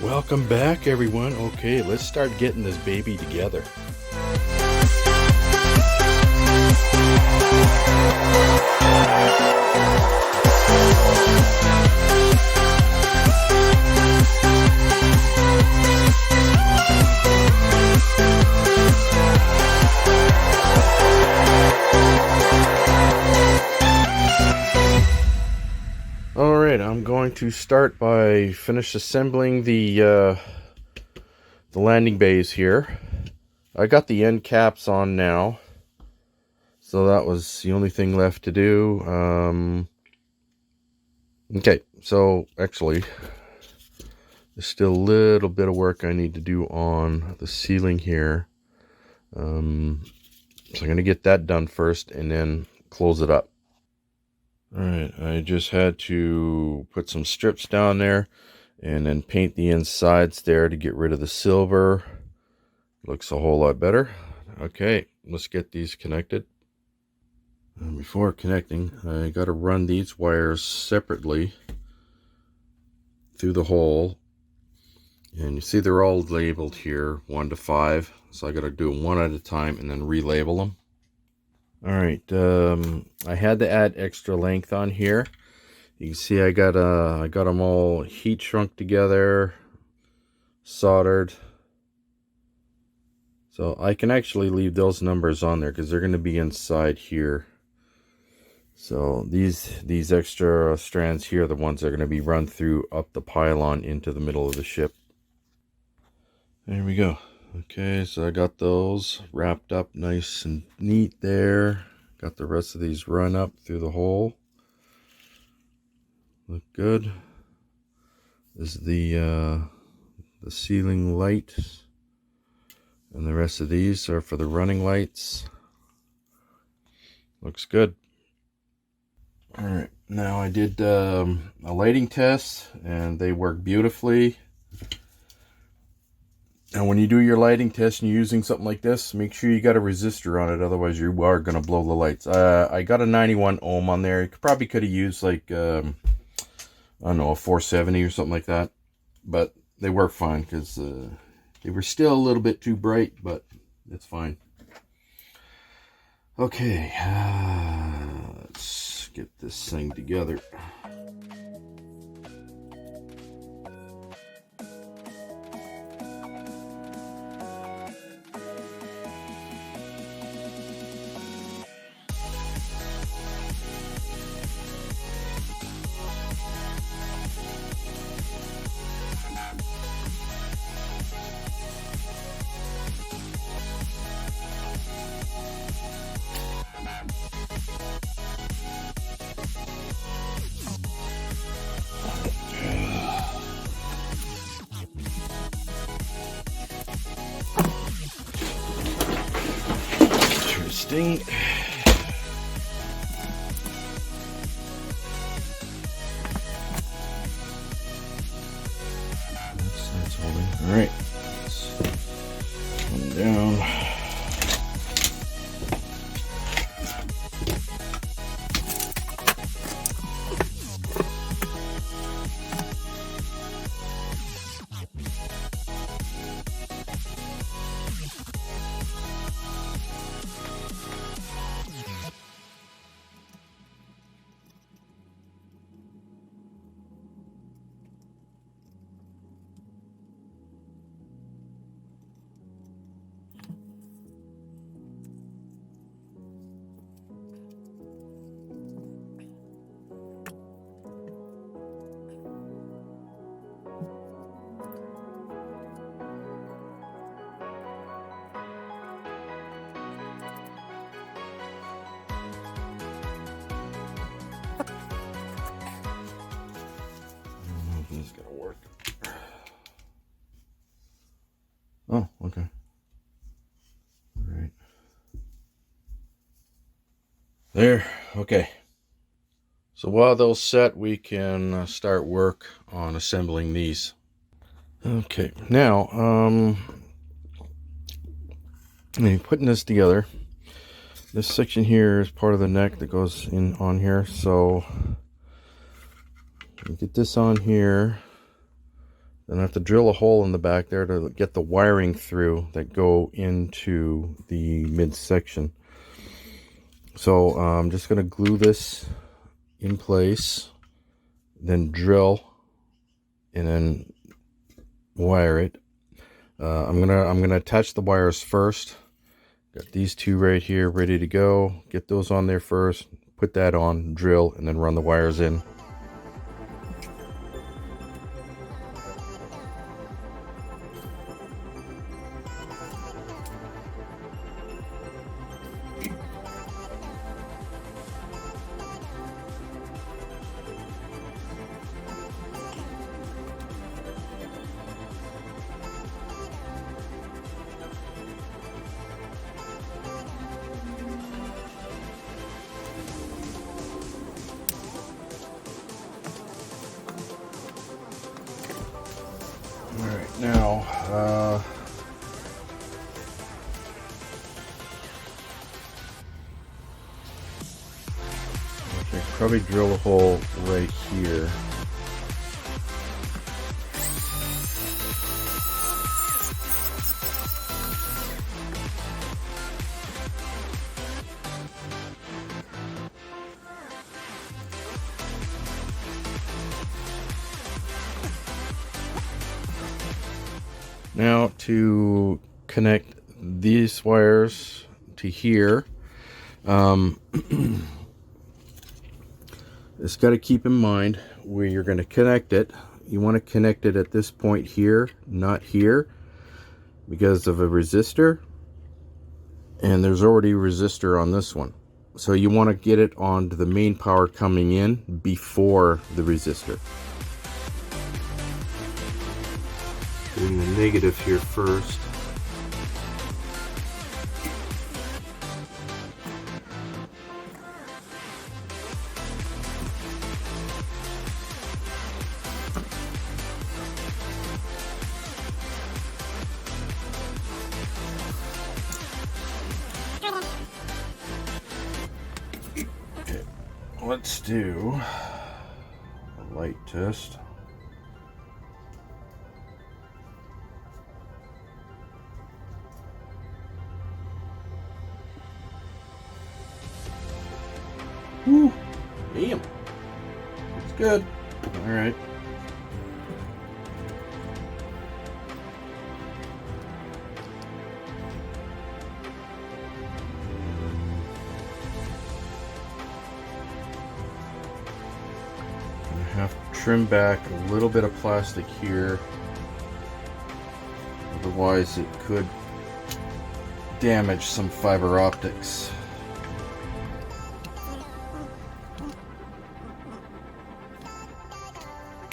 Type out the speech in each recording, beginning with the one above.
Welcome back, everyone. Okay, let's start getting this baby together. Alright, I'm going to start by finish assembling the landing bays here. I got the end caps on now, so that was the only thing left to do. Okay, so actually there's still a little bit of work I need to do on the ceiling here. So I'm going to get that done first and then close it up. Alright, I just had to put some strips down there and then paint the insides there to get rid of the silver. Looks a whole lot better. Okay, let's get these connected. And before connecting, I got to run these wires separately through the hole. And you see they're all labeled here, 1 to 5. So I got to do them one at a time and then relabel them. Alright, I had to add extra length on here. You can see I got them all heat shrunk together, soldered. So I can actually leave those numbers on there because they're going to be inside here. So these extra strands here are the ones that are going to be run through up the pylon into the middle of the ship. There we go. Okay, so I got those wrapped up nice and neat there. Got the rest of these run up through the hole. Look good. This is the ceiling light. And the rest of these are for the running lights. Looks good. Alright, now I did a lighting test and they work beautifully. And when you do your lighting test and you're using something like this, make sure you got a resistor on it, otherwise you are going to blow the lights. I got a 91 ohm on there. You probably could have used like, I don't know, a 470 or something like that. But they work fine because they were still a little bit too bright, but it's fine. Okay, let's get this thing together. Interesting. That's holding. All right. Let's come down. This is gonna work. Oh, okay. All right. There. Okay. So while those set, we can start work on assembling these. Okay. Now, putting this together. This section here is part of the neck that goes in on here. So get this on here. Then I have to drill a hole in the back there to get the wiring through that go into the midsection. So I'm just going to glue this in place, then drill, and then wire it. I'm gonna attach the wires first. Got these two right here ready to go. Get those on there first. Put that on, drill, and then run the wires in. Alright, now, I should probably drill a hole right here. Now to connect these wires to here, it's got to keep in mind where you're going to connect it. You want to connect it at this point here, not here, because of a resistor, and there's already a resistor on this one. So you want to get it onto the main power coming in before the resistor. Doing the negative here first. Okay, let's do a light test. Woo! Damn. It's good. Alright. I have to trim back a little bit of plastic here. Otherwise it could damage some fiber optics.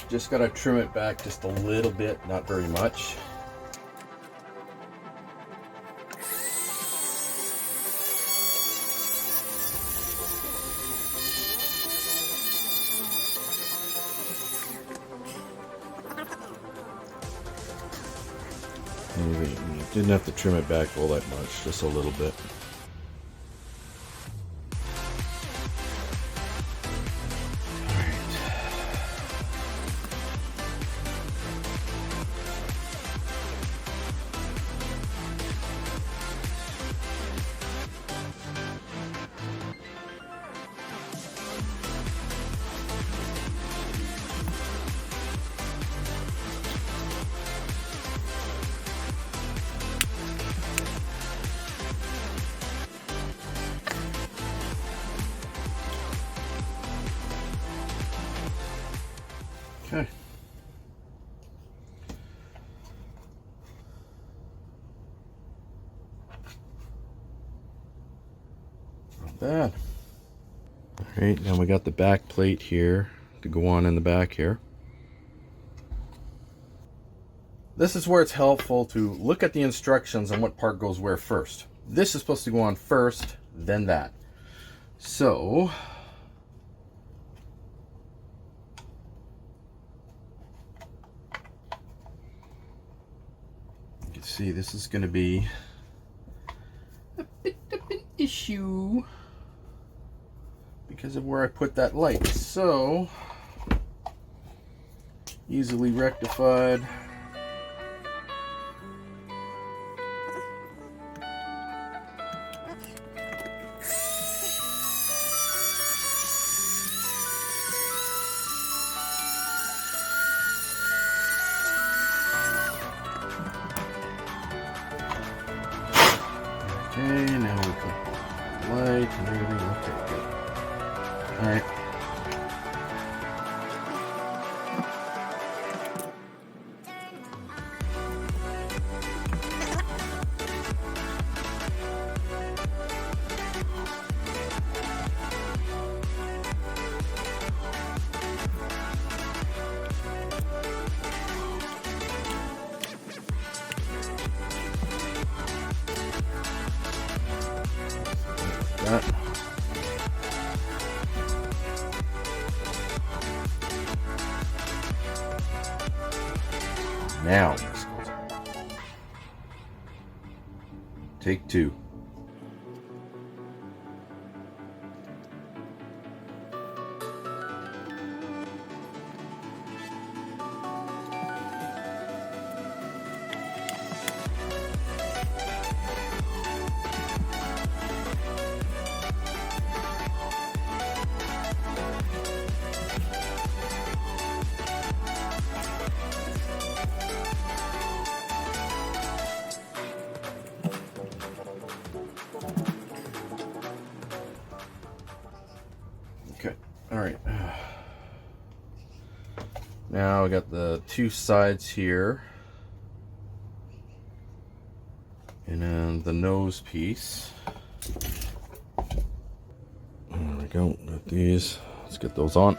Just gotta trim it back just a little bit, not very much. Anyway, you didn't have to trim it back all that much, just a little bit. Okay. Not bad. Alright, now we got the back plate here to go on in the back here. This is where it's helpful to look at the instructions on what part goes where first. This is supposed to go on first, then that. So, you can see this is going to be a bit of an issue because of where I put that light. So, easily rectified. Okay, now we got light and everything. Okay, good. Alright. That. Now, take two. Okay, all right. Now we got the two sides here, and then the nose piece. There we go. Got these. Let's get those on.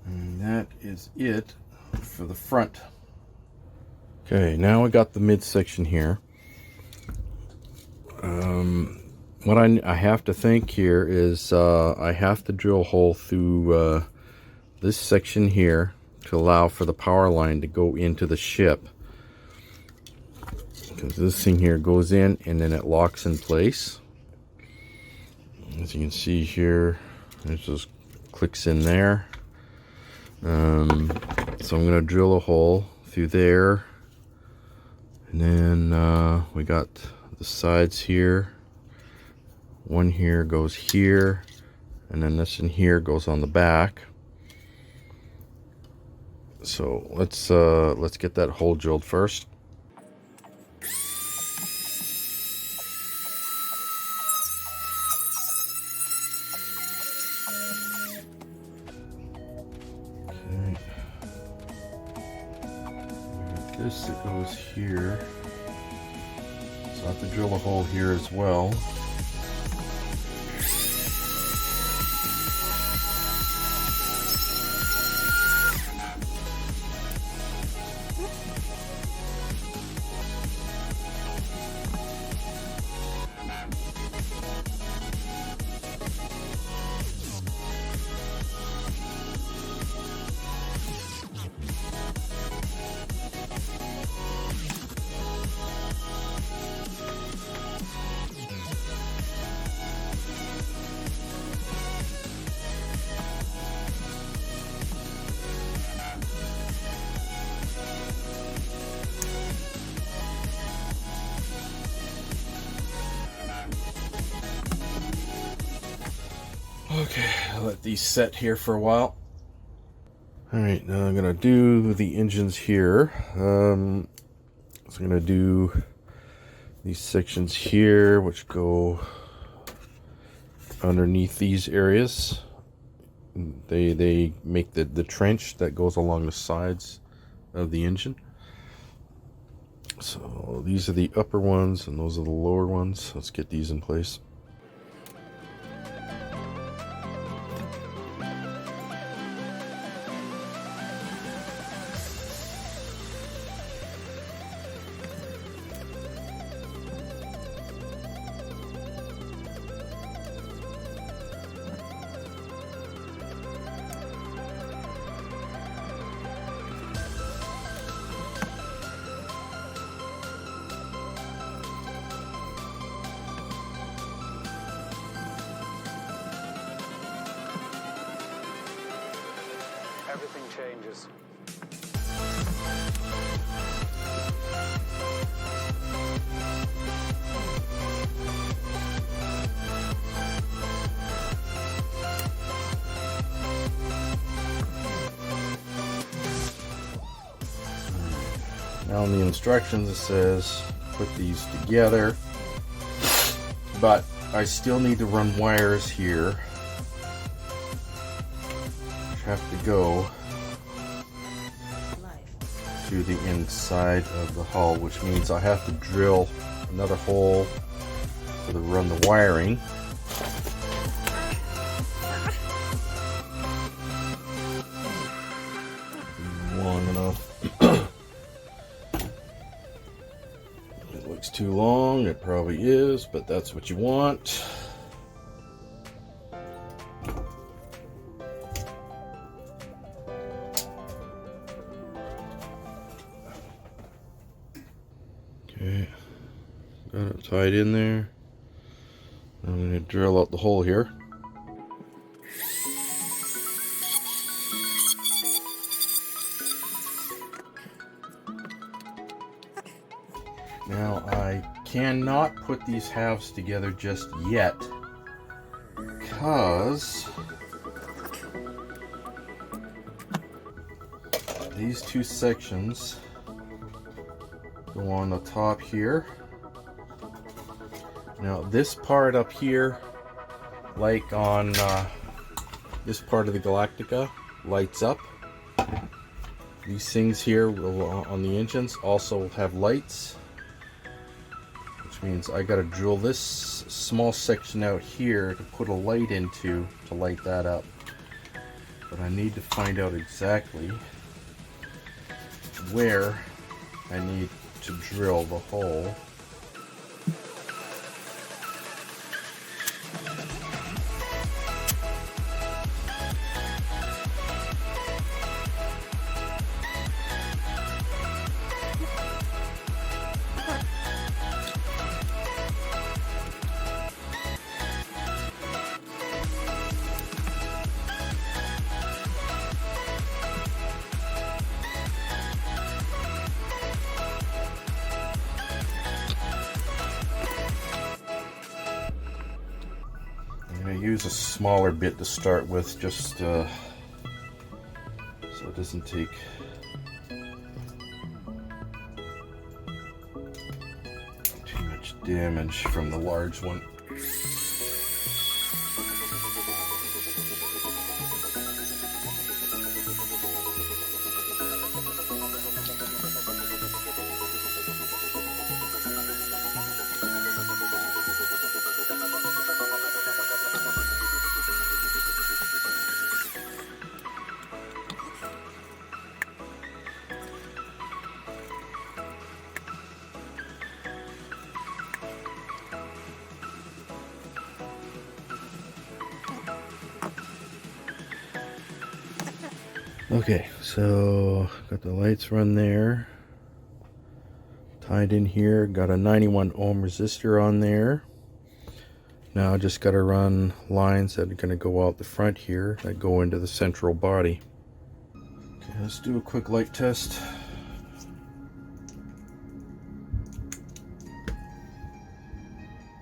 And that is it for the front. Okay, now we got the midsection here. What I have to think here is I have to drill a hole through this section here to allow for the power line to go into the ship. Because this thing here goes in and then it locks in place. As you can see here, it just clicks in there. So I'm going to drill a hole through there. And then we got the sides here. One here goes here, and then this in here goes on the back. So let's get that hole drilled first. Okay. This that goes here. So I have to drill a hole here as well. Okay, I'll let these set here for a while. Alright, now I'm going to do the engines here. So I'm going to do these sections here, which go underneath these areas. They make the trench that goes along the sides of the engine. So these are the upper ones and those are the lower ones. Let's get these in place. changes. Now in the instructions it says put these together, but I still need to run wires here which have to go to the inside of the hull, which means I have to drill another hole to run the wiring. Long enough. It looks too long, it probably is, but that's what you want. Okay, got it tied in there. I'm going to drill out the hole here. Now I cannot put these halves together just yet because these two sections go on the top here. Now this part up here, like on this part of the Galactica, lights up. These things here will, on the engines, also have lights, which means I gotta drill this small section out here to put a light into to light that up. But I need to find out exactly where I need to drill the hole. I use a smaller bit to start with, just so it doesn't take too much damage from the large one. Okay, so got the lights run there, tied in here, got a 91 ohm resistor on there. Now I just got to run lines that are going to go out the front here that go into the central body. Okay, let's do a quick light test.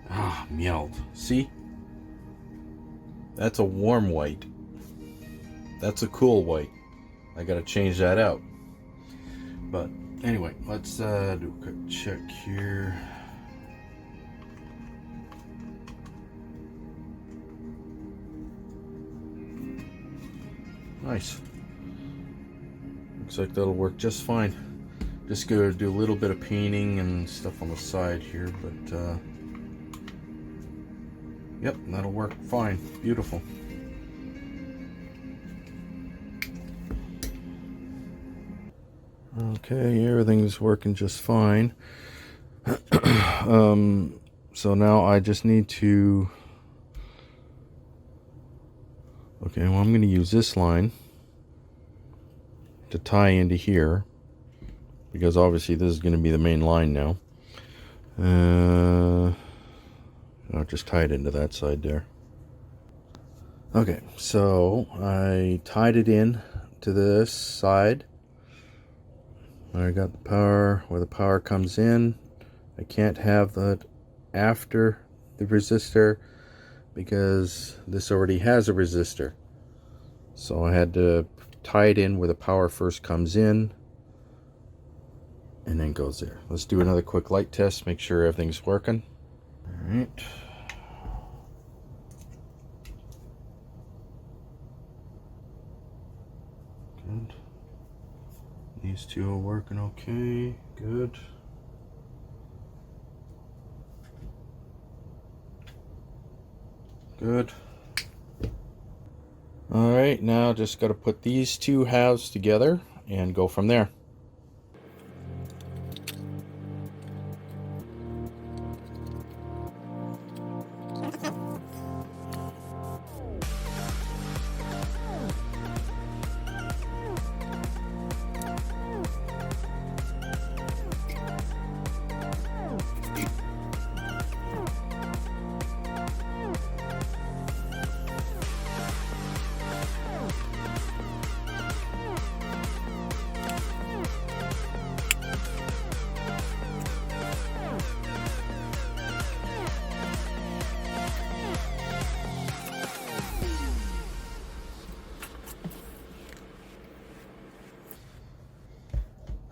Ah, meld. See? That's a warm white. That's a cool white. I gotta change that out. But anyway, let's do a quick check here. Nice. Looks like that'll work just fine. Just gonna do a little bit of painting and stuff on the side here, but yep, that'll work fine. Beautiful. Okay, everything's working just fine. So now I just need to... Okay, well, I'm going to use this line to tie into here, because obviously this is going to be the main line now. I'll just tie it into that side there. Okay, so I tied it in to this side. I got the power where the power comes in. I can't have that after the resistor because this already has a resistor. So I had to tie it in where the power first comes in and then goes there. Let's do another quick light test, make sure everything's working. All right. Good. These two are working okay. Good. Good. All right, now just got to put these two halves together and go from there.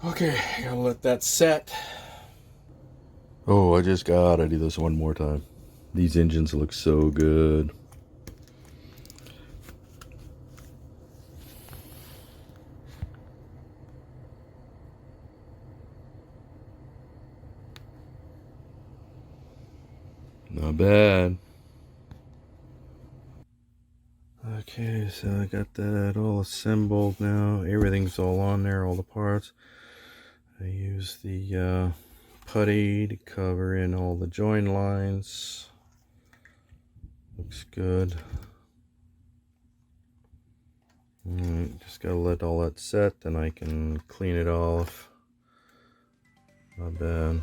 Okay, gotta let that set. Oh, I just gotta do this one more time. These engines look so good. Not bad. Okay, so I got that all assembled now. Everything's all on there, all the parts. I use the putty to cover in all the join lines. Looks good. Alright, just gotta let all that set, then I can clean it off. Not bad.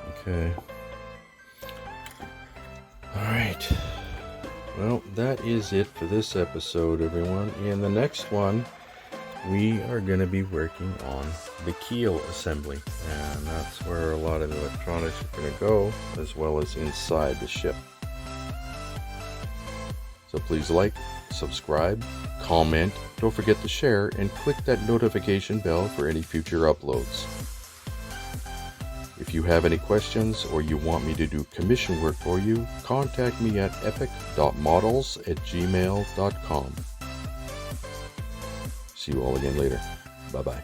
Okay. Alright. Well, that is it for this episode, everyone. In the next one, we are going to be working on the keel assembly, and that's where a lot of the electronics are going to go, as well as inside the ship. So please like, subscribe, comment, don't forget to share, and click that notification bell for any future uploads. If you have any questions or you want me to do commission work for you, contact me at epic.models@gmail.com. See you all again later. Bye-bye.